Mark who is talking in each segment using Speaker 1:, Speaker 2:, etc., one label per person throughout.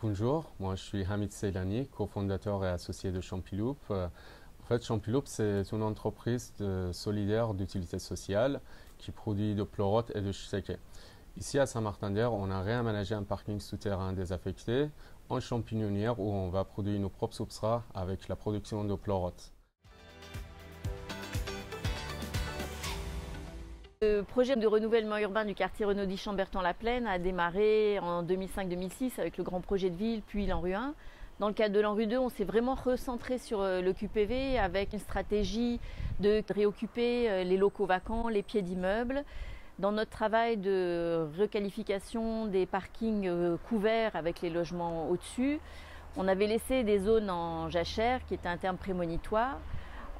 Speaker 1: Bonjour, moi je suis Hamid Seylani, cofondateur et associé de Champiloup. En fait, Champiloup, c'est une entreprise solidaire d'utilité sociale qui produit de pleurotes et de shake. Ici à Saint-Martin-d'Hères, on a réaménagé un parking souterrain désaffecté en champignonnière où on va produire nos propres substrats avec la production de pleurotes.
Speaker 2: Le projet de renouvellement urbain du quartier Renaudie-Chambertin-la-Plaine a démarré en 2005-2006 avec le grand projet de ville, puis l'ANRU 1. Dans le cadre de l'ANRU 2, on s'est vraiment recentré sur le QPV avec une stratégie de réoccuper les locaux vacants, les pieds d'immeubles. Dans notre travail de requalification des parkings couverts avec les logements au-dessus, on avait laissé des zones en jachère qui était un terme prémonitoire.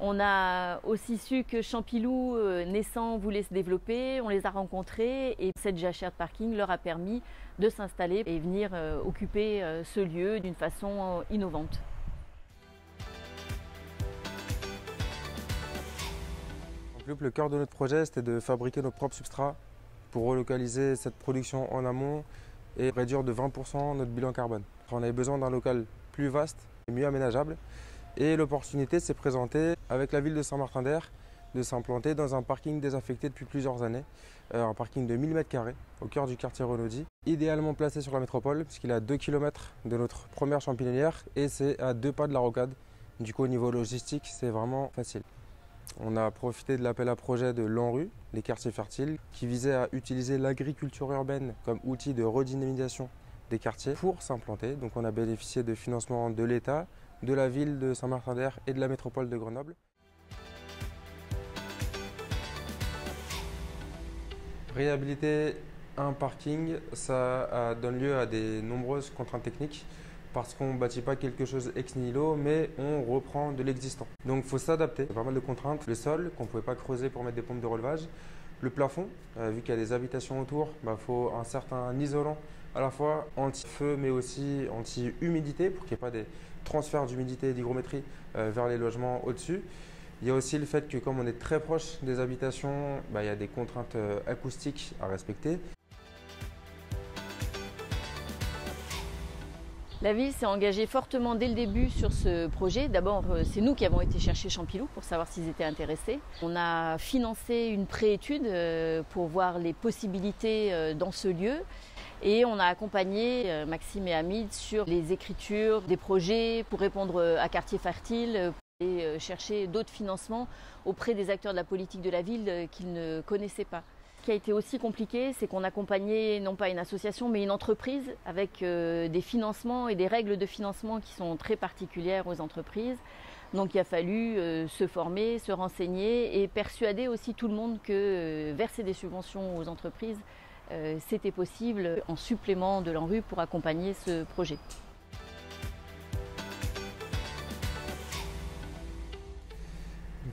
Speaker 2: On a aussi su que Champilou, naissant, voulait se développer. On les a rencontrés et cette jachère de parking leur a permis de s'installer et venir occuper ce lieu d'une façon innovante.
Speaker 3: Le cœur de notre projet, c'était de fabriquer nos propres substrats pour relocaliser cette production en amont et réduire de 20% notre bilan carbone. On avait besoin d'un local plus vaste et mieux aménageable. Et l'opportunité s'est présentée avec la ville de Saint-Martin-d'Hères de s'implanter dans un parking désaffecté depuis plusieurs années, un parking de 1000 m² au cœur du quartier Renaudie, idéalement placé sur la métropole puisqu'il est à 2 km de notre première champignonnière et c'est à 2 pas de la rocade. Du coup au niveau logistique c'est vraiment facile. On a profité de l'appel à projet de l'ANRU, les quartiers fertiles, qui visait à utiliser l'agriculture urbaine comme outil de redynamisation des quartiers pour s'implanter. Donc on a bénéficié de financements de l'État, de la ville de Saint-Martin-d'Hères et de la métropole de Grenoble. Réhabiliter un parking, ça donne lieu à de nombreuses contraintes techniques parce qu'on ne bâtit pas quelque chose ex nihilo, mais on reprend de l'existant. Donc il faut s'adapter. Il y a pas mal de contraintes. Le sol, qu'on ne pouvait pas creuser pour mettre des pompes de relevage. Le plafond, vu qu'il y a des habitations autour, il faut un certain isolant à la fois anti-feu mais aussi anti-humidité pour qu'il n'y ait pas des transferts d'humidité et d'hygrométrie vers les logements au-dessus. Il y a aussi le fait que comme on est très proche des habitations, il y a des contraintes acoustiques à respecter.
Speaker 2: La ville s'est engagée fortement dès le début sur ce projet. D'abord, c'est nous qui avons été chercher Champilou pour savoir s'ils étaient intéressés. On a financé une préétude pour voir les possibilités dans ce lieu. Et on a accompagné Maxime et Hamid sur les écritures des projets pour répondre à Quartier Fertile et chercher d'autres financements auprès des acteurs de la politique de la ville qu'ils ne connaissaient pas. Ce qui a été aussi compliqué, c'est qu'on accompagnait non pas une association mais une entreprise avec des financements et des règles de financement qui sont très particulières aux entreprises. Donc il a fallu se former, se renseigner et persuader aussi tout le monde que verser des subventions aux entreprises, c'était possible en supplément de l'ANRU pour accompagner ce projet.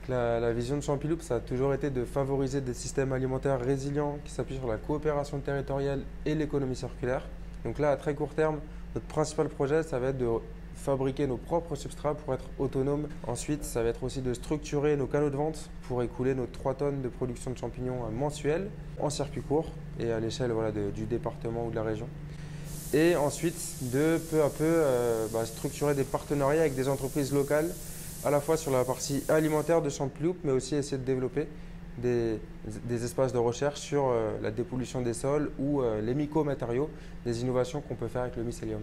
Speaker 3: La vision de Champiloup, ça a toujours été de favoriser des systèmes alimentaires résilients qui s'appuient sur la coopération territoriale et l'économie circulaire. Donc là, à très court terme, notre principal projet, ça va être de fabriquer nos propres substrats pour être autonomes. Ensuite, ça va être aussi de structurer nos canaux de vente pour écouler nos 3 tonnes de production de champignons mensuels en circuit court et à l'échelle du département ou de la région. Et ensuite, de peu à peu, structurer des partenariats avec des entreprises locales à la fois sur la partie alimentaire de Champiloup, mais aussi essayer de développer des espaces de recherche sur la dépollution des sols ou les mycomatériaux, des innovations qu'on peut faire avec le mycélium.